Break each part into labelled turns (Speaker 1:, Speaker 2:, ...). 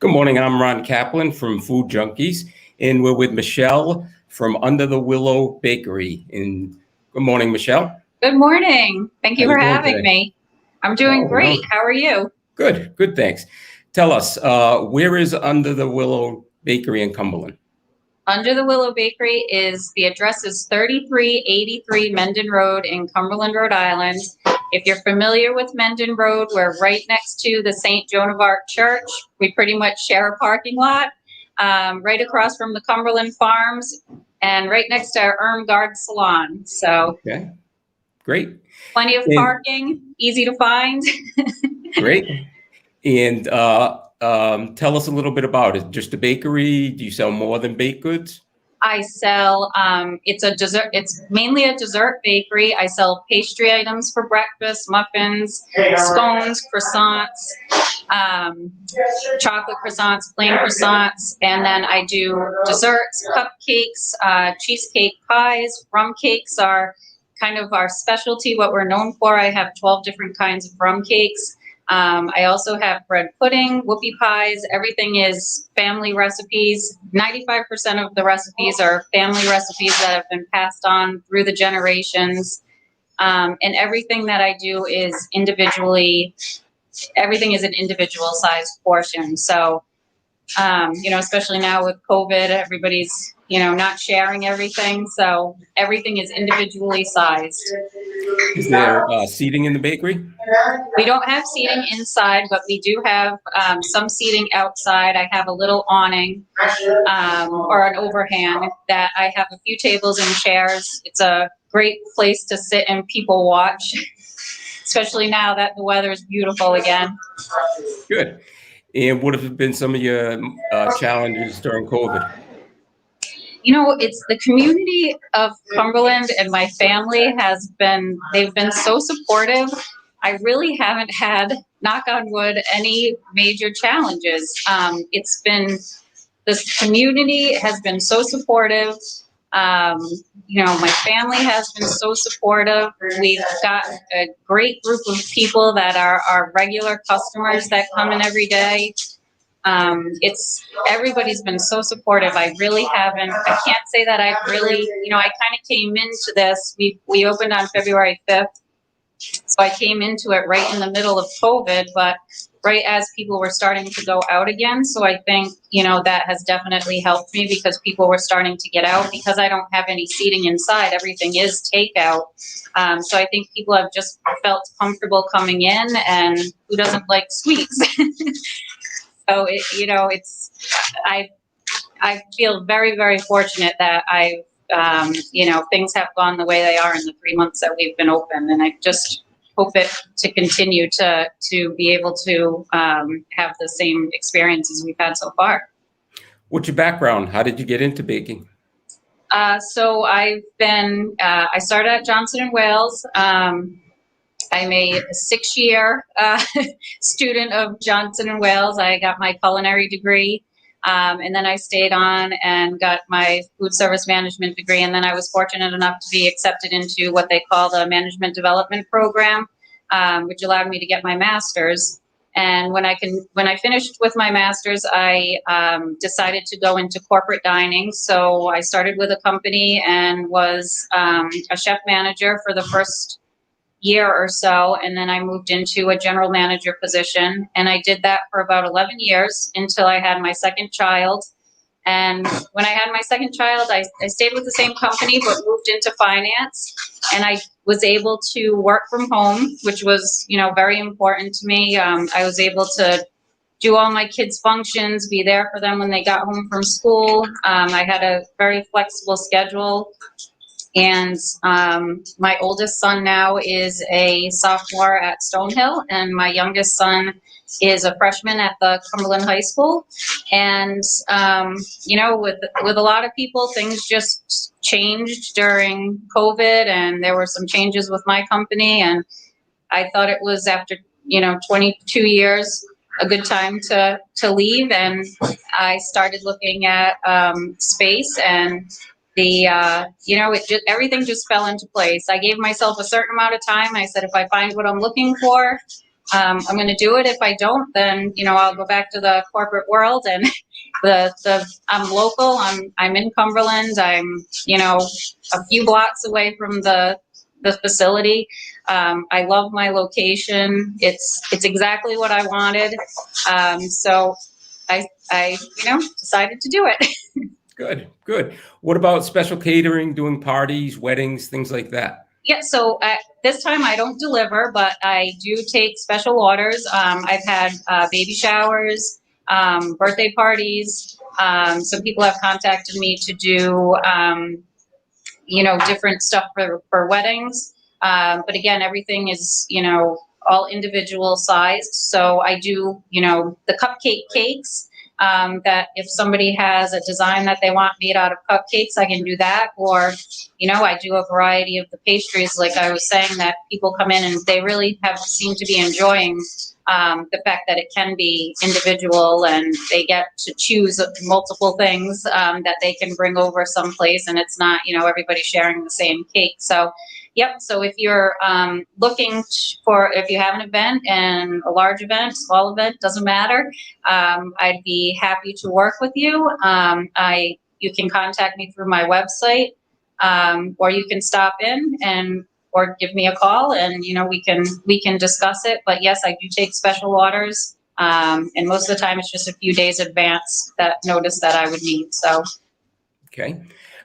Speaker 1: Good morning. I'm Ron Kaplan from Food Junkies, and we're with Michelle from Under the Willow Bakery. And good morning, Michelle.
Speaker 2: Good morning. Thank you
Speaker 1: How
Speaker 2: for
Speaker 1: you doing
Speaker 2: having
Speaker 1: today?
Speaker 2: me. I'm doing great. How are you?
Speaker 1: Good, thanks. Tell us, where is Under the Willow Bakery in Cumberland?
Speaker 2: Under the Willow Bakery the address is 3383 Mendon Road in Cumberland, Rhode Island. If you're familiar with Mendon Road, we're right next to the St. Joan of Arc Church. We pretty much share a parking lot, right across from the Cumberland Farms and right next to our Ermgard Salon. So
Speaker 1: Okay, great.
Speaker 2: plenty of parking, easy to find.
Speaker 1: Great. And tell us a little bit about it. Just a bakery? Do you sell more than baked goods?
Speaker 2: I sell, it's mainly a dessert bakery. I sell pastry items for breakfast, muffins, scones, croissants, chocolate croissants, plain croissants, and then I do desserts, cupcakes, cheesecake pies. Rum cakes are kind of our specialty, what we're known for. I have 12 different kinds of rum cakes. I also have bread pudding, whoopie pies. Everything is family recipes. 95% of the recipes are family recipes that have been passed on through the generations. And everything that I do is everything is an individual sized portion. So, especially now with COVID, everybody's, not sharing everything. So everything is individually sized.
Speaker 1: Is there seating in the bakery?
Speaker 2: We don't have seating inside, but we do have some seating outside. I have a little awning or an overhang that I have a few tables and chairs. It's a great place to sit and people watch, especially now that the weather is beautiful again.
Speaker 1: Good. And what have been some of your challenges during COVID?
Speaker 2: It's the community of Cumberland and my family they've been so supportive. I really haven't had, knock on wood, any major challenges. This community has been so supportive. My family has been so supportive. We've got a great group of people that are our regular customers that come in every day. Everybody's been so supportive. I can't say that I kind of came into this. We opened on February 5th. So I came into it right in the middle of COVID, but right as people were starting to go out again. So I think, that has definitely helped me because people were starting to get out because I don't have any seating inside. Everything is takeout. So I think people have just felt comfortable coming in, and who doesn't like sweets? So I feel very, very fortunate that things have gone the way they are in the 3 months that we've been open, and I just hope it to continue to be able to have the same experiences we've had so far.
Speaker 1: What's your background? How did you get into baking?
Speaker 2: So I started at Johnson & Wales. I'm a 6-year student of Johnson & Wales. I got my culinary degree, and then I stayed on and got my food service management degree. And then I was fortunate enough to be accepted into what they call the management development program, which allowed me to get my master's. And when I finished with my master's, I decided to go into corporate dining. So I started with a company and was a chef manager for the first year or so, and then I moved into a general manager position, and I did that for about 11 years until I had my second child. And when I had my second child, I stayed with the same company but moved into finance, and I was able to work from home, which was very important to me. I was able to do all my kids' functions, be there for them when they got home from school. I had a very flexible schedule. And my oldest son now is a sophomore at Stonehill, and my youngest son is a freshman at the Cumberland High School. And with a lot of people, things just changed during COVID, and there were some changes with my company. And I thought it was after 22 years a good time to leave, and I started looking at space and. Everything just fell into place. I gave myself a certain amount of time. I said, if I find what I'm looking for, I'm going to do it. If I don't, then, I'll go back to the corporate world. And I'm local. I'm in Cumberland. I'm, a few blocks away from the facility. I love my location. It's exactly what I wanted. So I decided to do it.
Speaker 1: Good, good. What about special catering, doing parties, weddings, things like that?
Speaker 2: Yeah, so at this time I don't deliver, but I do take special orders. I've had baby showers, birthday parties. Some people have contacted me to do, different stuff for weddings. But again, everything is, all individual sized. So I do, the cupcake cakes. That if somebody has a design that they want made out of cupcakes, I can do that. Or, I do a variety of the pastries, like I was saying, that people come in and they really seem to be enjoying the fact that it can be individual and they get to choose multiple things that they can bring over someplace, and it's not, everybody sharing the same cake. So, yep. So if you're looking if you have an event, and a large event, small event, doesn't matter, I'd be happy to work with you. You can contact me through my website, or you can stop in or give me a call, and we can discuss it. But yes, I do take special orders, and most of the time it's just a few days advance that notice that I would need. So,
Speaker 1: Okay.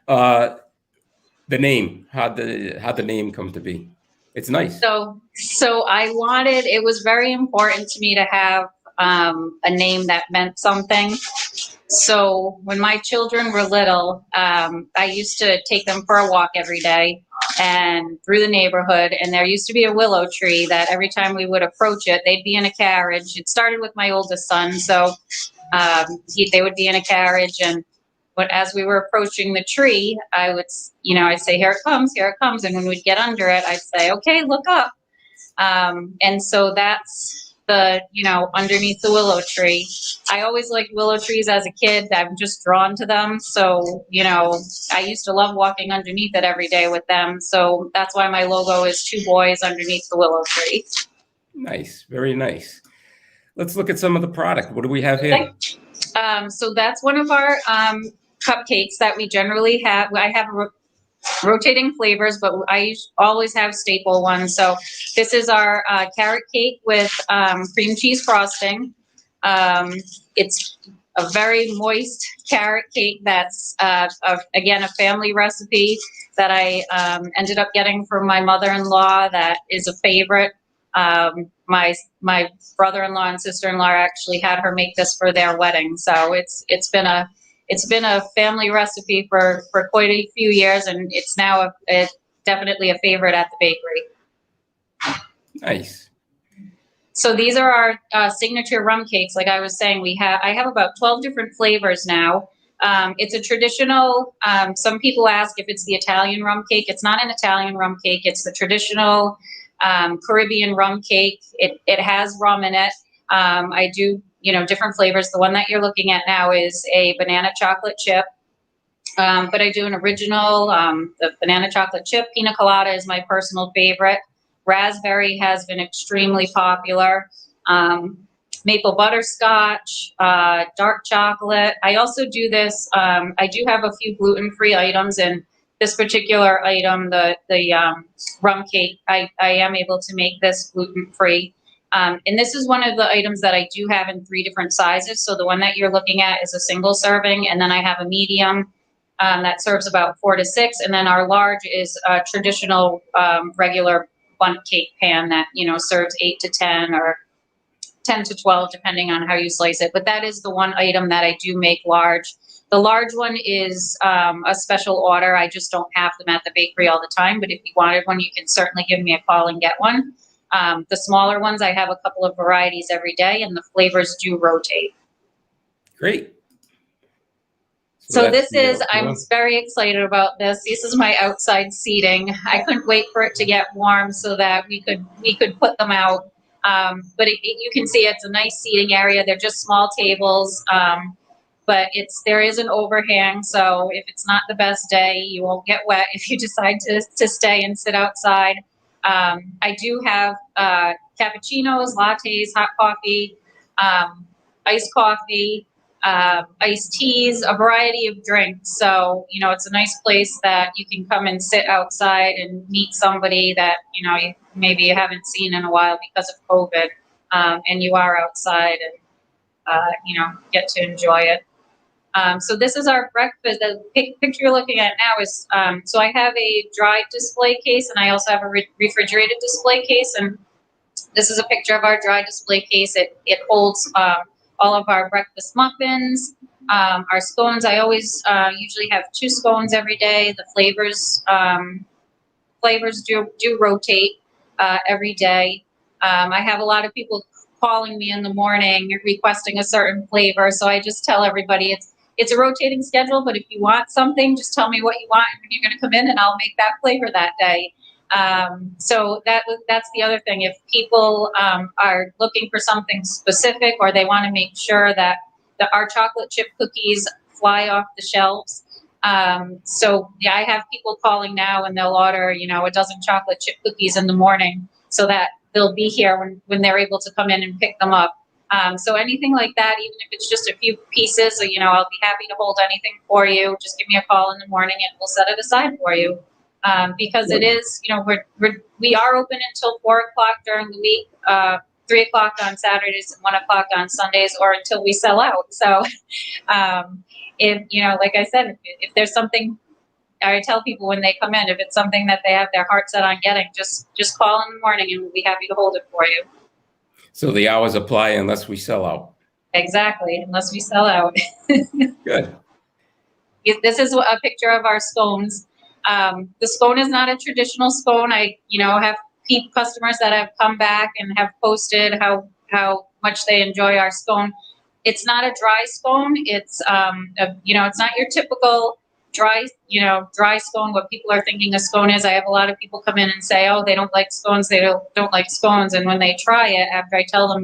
Speaker 1: The name, how'd the name come to be? It's nice.
Speaker 2: So it was very important to me to have a name that meant something. So when my children were little, I used to take them for a walk every day and through the neighborhood. And there used to be a willow tree that every time we would approach it, they'd be in a carriage. It started with my oldest son. So they would be in a carriage. But as we were approaching the tree, I'd say, here it comes, here it comes. And when we'd get under it, I'd say, okay, look up. And so that's underneath the willow tree. I always liked willow trees as a kid. I'm just drawn to them. So, I used to love walking underneath it every day with them. So that's why my logo is two boys underneath the willow tree.
Speaker 1: Nice. Very nice. Let's look at some of the product. What do we have here?
Speaker 2: So that's one of our cupcakes that we generally have. I have rotating flavors, but I always have staple ones. So this is our carrot cake with cream cheese frosting. It's a very moist carrot cake that's, again, a family recipe that I ended up getting from my mother-in-law that is a favorite. My brother-in-law and sister-in-law actually had her make this for their wedding. So it's been a family recipe for quite a few years, and it's now definitely a favorite at the bakery.
Speaker 1: Nice.
Speaker 2: So these are our signature rum cakes. Like I was saying, I have about 12 different flavors now. It's a traditional, some people ask if it's the Italian rum cake. It's not an Italian rum cake. It's the traditional Caribbean rum cake. It has rum in it. I do, different flavors. The one that you're looking at now is a banana chocolate chip. But I do an original, the banana chocolate chip. Pina colada is my personal favorite. Raspberry has been extremely popular. Maple butterscotch, dark chocolate. I also do this. I do have a few gluten-free items, and this particular item, the rum cake, I am able to make this gluten-free. And this is one of the items that I do have in 3 different sizes. So the one that you're looking at is a single serving, and then I have a medium that serves about 4 to 6, and then our large is a traditional regular bundt cake pan that serves 8 to 10 or 10 to 12 depending on how you slice it. But that is the one item that I do make large. The large one is a special order. I just don't have them at the bakery all the time, but if you wanted one, you can certainly give me a call and get one. The smaller ones, I have a couple of varieties every day, and the flavors do rotate.
Speaker 1: Great.
Speaker 2: So I'm very excited about this. This is my outside seating. I couldn't wait for it to get warm so that we could put them out. But you can see it's a nice seating area. They're just small tables, but there is an overhang. So if it's not the best day, you won't get wet if you decide to stay and sit outside. I do have cappuccinos, lattes, hot coffee, iced coffee, iced teas, a variety of drinks. So, it's a nice place that you can come and sit outside and meet somebody that, maybe you haven't seen in a while because of COVID. And you are outside and, get to enjoy it. So this is our breakfast. The picture you're looking at now is, so I have a dry display case and I also have a refrigerated display case. And this is a picture of our dry display case. It holds all of our breakfast muffins, our scones. I always usually have 2 scones every day. The flavors do rotate every day. I have a lot of people calling me in the morning requesting a certain flavor, so I just tell everybody it's a rotating schedule, but if you want something, just tell me what you want and you're going to come in and I'll make that flavor that day. So that's the other thing. If people are looking for something specific or they want to make sure that our chocolate chip cookies fly off the shelves. So yeah, I have people calling now and they'll order, a dozen chocolate chip cookies in the morning so that they'll be here when they're able to come in and pick them up. So anything like that, even if it's just a few pieces, I'll be happy to hold anything for you. Just give me a call in the morning and we'll set it aside for you. Because it is, we are open until 4 o'clock during the week, 3 o'clock on Saturdays and 1 o'clock on Sundays, or until we sell out. So, if, like I said, if there's something, I tell people when they come in, if it's something that they have their heart set on getting, just call in the morning and we'll be happy to hold it for you.
Speaker 1: So the hours apply unless we sell out.
Speaker 2: Exactly, unless we sell out.
Speaker 1: Good.
Speaker 2: This is a picture of our scones. The scone is not a traditional scone. I, have customers that have come back and have posted how much they enjoy our scone. It's not a dry scone. It's, it's not your typical dry scone. What people are thinking a scone is. I have a lot of people come in and say, oh, they don't like scones. They don't like scones. And when they try it, after I tell them,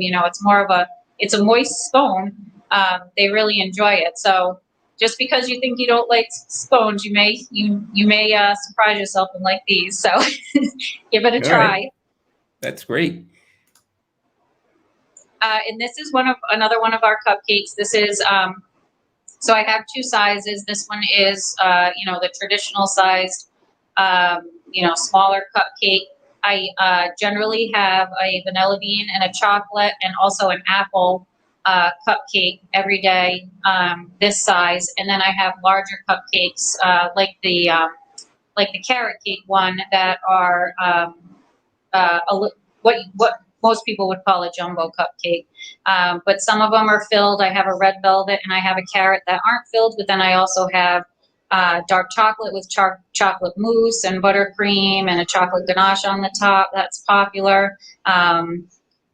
Speaker 2: it's a moist scone, they really enjoy it. So just because you think you don't like scones, you may surprise yourself and like these. So give it a try.
Speaker 1: Right. That's great.
Speaker 2: And this is another one of our cupcakes. This is, so I have 2 sizes. This one is, the traditional sized, smaller cupcake. I generally have a vanilla bean and a chocolate and also an apple cupcake every day, this size. And then I have larger cupcakes, like the carrot cake one that are, what most people would call a jumbo cupcake. But some of them are filled. I have a red velvet and I have a carrot that aren't filled, but then I also have dark chocolate with chocolate mousse and buttercream and a chocolate ganache on the top. That's popular.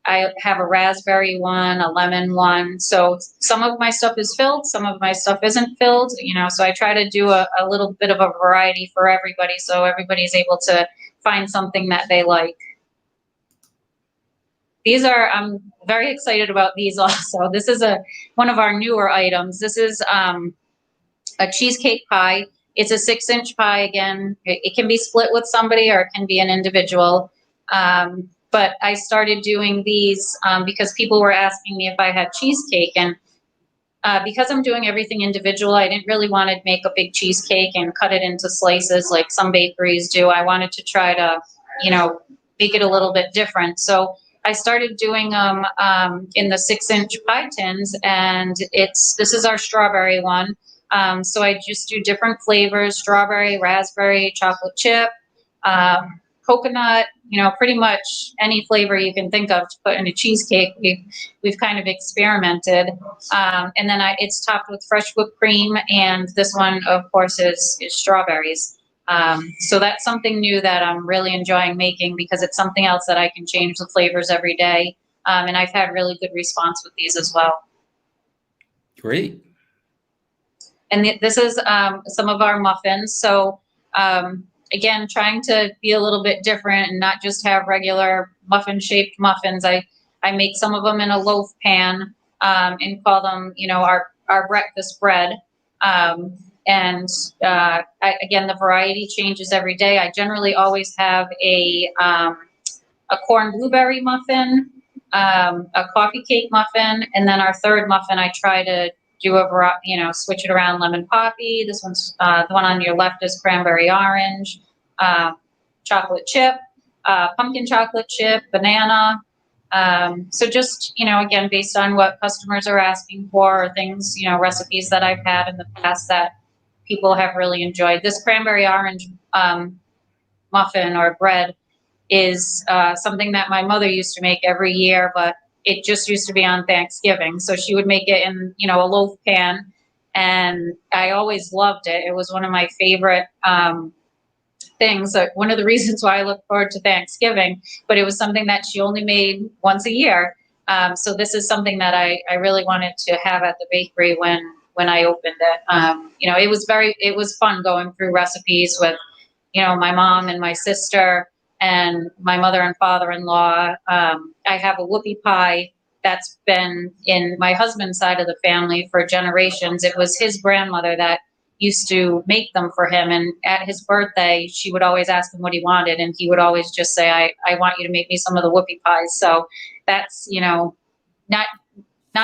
Speaker 2: I have a raspberry one, a lemon one. So some of my stuff is filled, some of my stuff isn't filled, so I try to do a little bit of a variety for everybody so everybody's able to find something that they like. I'm very excited about these also. This is one of our newer items. This is a cheesecake pie. It's a 6-inch pie again. It can be split with somebody or it can be an individual. But I started doing these because people were asking me if I had cheesecake. And because I'm doing everything individual, I didn't really want to make a big cheesecake and cut it into slices like some bakeries do. I wanted to try to, make it a little bit different. So I started doing them in the 6-inch pie tins, and this is our strawberry one. So I just do different flavors: strawberry, raspberry, chocolate chip, coconut, pretty much any flavor you can think of to put in a cheesecake. We've kind of experimented. And then it's topped with fresh whipped cream, and this one, of course, is strawberries. So that's something new that I'm really enjoying making because it's something else that I can change the flavors every day. And I've had really good response with these as well.
Speaker 1: Great.
Speaker 2: And this is some of our muffins. So again, trying to be a little bit different and not just have regular muffin-shaped muffins. I make some of them in a loaf pan and call them, our breakfast bread. And again, the variety changes every day. I generally always have a corn blueberry muffin, a coffee cake muffin, and then our third muffin, I try to do switch it around, lemon poppy. This one's the one on your left is cranberry orange, chocolate chip, pumpkin chocolate chip, banana. So just, again, based on what customers are asking for, or things, recipes that I've had in the past that people have really enjoyed. This cranberry orange muffin or bread is something that my mother used to make every year, but it just used to be on Thanksgiving. So she would make it in, a loaf pan, and I always loved it. It was one of my favorite things. One of the reasons why I look forward to Thanksgiving, but it was something that she only made once a year. So this is something that I really wanted to have at the bakery when I opened it. It was fun going through recipes with, my mom and my sister and my mother and father-in-law. I have a whoopie pie that's been in my husband's side of the family for generations. It was his grandmother that used to make them for him. And at his birthday, she would always ask him what he wanted. And he would always just say, I want you to make me some of the whoopie pies. So that's, not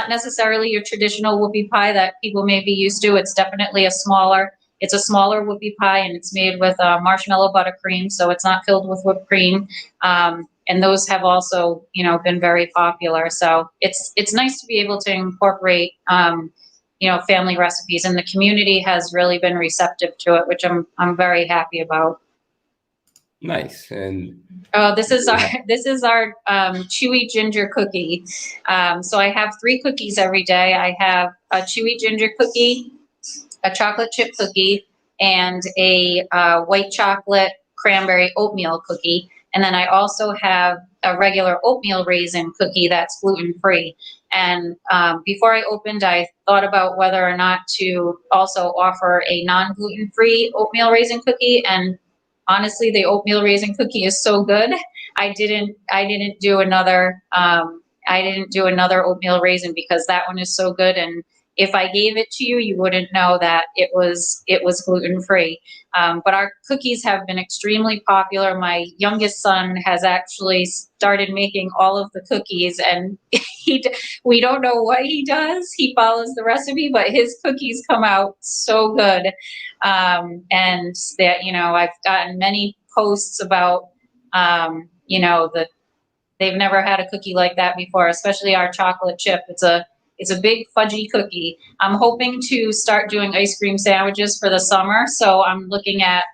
Speaker 2: necessarily your traditional whoopie pie that people may be used to. It's definitely a smaller whoopie pie, and it's made with marshmallow buttercream. So it's not filled with whipped cream. And those have also, been very popular. So it's nice to be able to incorporate, family recipes, and the community has really been receptive to it, which I'm very happy about.
Speaker 1: Nice. And
Speaker 2: this is our chewy ginger cookie. So I have 3 cookies every day. I have a chewy ginger cookie, a chocolate chip cookie, and a white chocolate cranberry oatmeal cookie. And then I also have a regular oatmeal raisin cookie that's gluten-free. And before I opened, I thought about whether or not to also offer a non-gluten-free oatmeal raisin cookie. And honestly, the oatmeal raisin cookie is so good. I didn't do another oatmeal raisin because that one is so good. And if I gave it to you, you wouldn't know that it was gluten-free. But our cookies have been extremely popular. My youngest son has actually started making all of the cookies, and we don't know what he does. He follows the recipe, but his cookies come out so good. And that, I've gotten many posts about, that they've never had a cookie like that before, especially our chocolate chip. It's a big fudgy cookie. I'm hoping to start doing ice cream sandwiches for the summer. So I'm looking at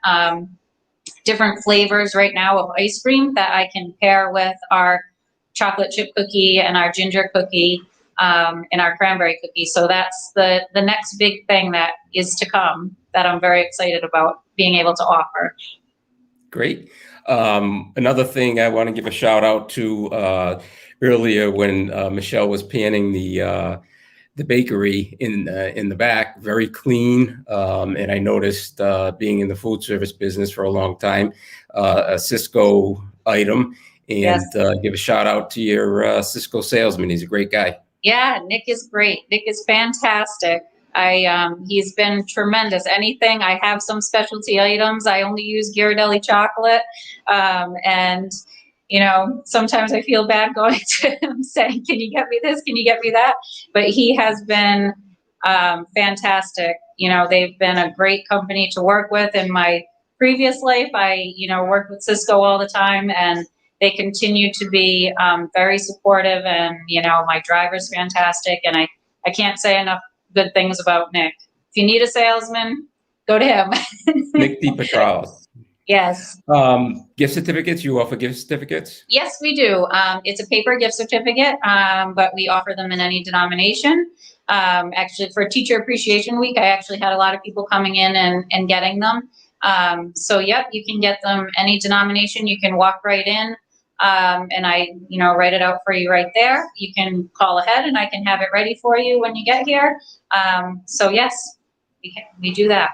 Speaker 2: different flavors right now of ice cream that I can pair with our chocolate chip cookie and our ginger cookie and our cranberry cookie. So that's the next big thing that is to come that I'm very excited about being able to offer.
Speaker 1: Great. Another thing I want to give a shout out to earlier when Michelle was panning the bakery in the back, very clean. And I noticed being in the food service business for a long time, a Cisco item. And
Speaker 2: Yes.
Speaker 1: Give a shout out to your Cisco salesman. He's a great guy.
Speaker 2: Yeah, Nick is great. Nick is fantastic. He's been tremendous. Anything, I have some specialty items. I only use Ghirardelli chocolate. And, sometimes I feel bad going to him saying, can you get me this? Can you get me that? But he has been fantastic. They've been a great company to work with. In my previous life, I, worked with Cisco all the time, and they continue to be very supportive. And, my driver's fantastic. And I can't say enough good things about Nick. If you need a salesman, go to him.
Speaker 1: Nick DiPetralis.
Speaker 2: Yes.
Speaker 1: Gift certificates. You offer gift certificates?
Speaker 2: Yes, we do. It's a paper gift certificate, but we offer them in any denomination. Actually, for Teacher Appreciation Week, I actually had a lot of people coming in and getting them. So, yep, you can get them any denomination. You can walk right in. And I, write it out for you right there. You can call ahead and I can have it ready for you when you get here. So yes, we do that.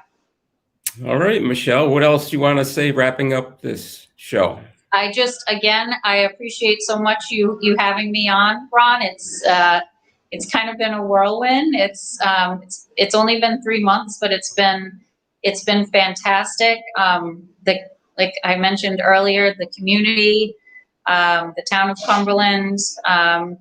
Speaker 1: All right, Michelle, what else do you want to say wrapping up this show? I
Speaker 2: appreciate so much you having me on, Ron. It's, it's kind of been a whirlwind. It's only been 3 months, but it's been fantastic. Like I mentioned earlier, the community, the town of Cumberland,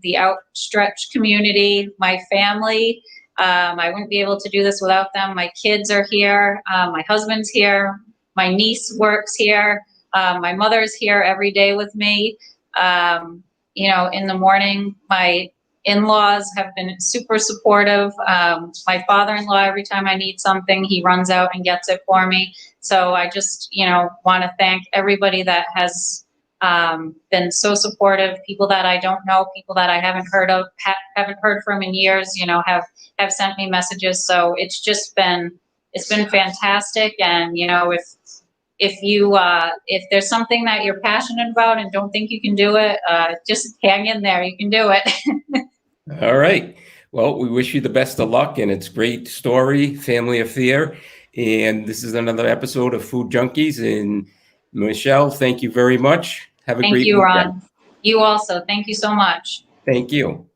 Speaker 2: the outstretched community, my family. I wouldn't be able to do this without them. My kids are here. My husband's here. My niece works here. My mother's here every day with me. In the morning, my in-laws have been super supportive. My father-in-law, every time I need something, he runs out and gets it for me. So I just, want to thank everybody that has been so supportive. People that I don't know, people that I haven't heard of, haven't heard from in years, have sent me messages. So it's been fantastic. And if there's something that you're passionate about and don't think you can do it, just hang in there. You can do it.
Speaker 1: All right. Well, we wish you the best of luck, and it's a great story, family affair. And this is another episode of Food Junkies. And Michelle, thank you very much. Have a
Speaker 2: Thank
Speaker 1: great
Speaker 2: you,
Speaker 1: weekend.
Speaker 2: Ron. You also. Thank you so much.
Speaker 1: Thank you.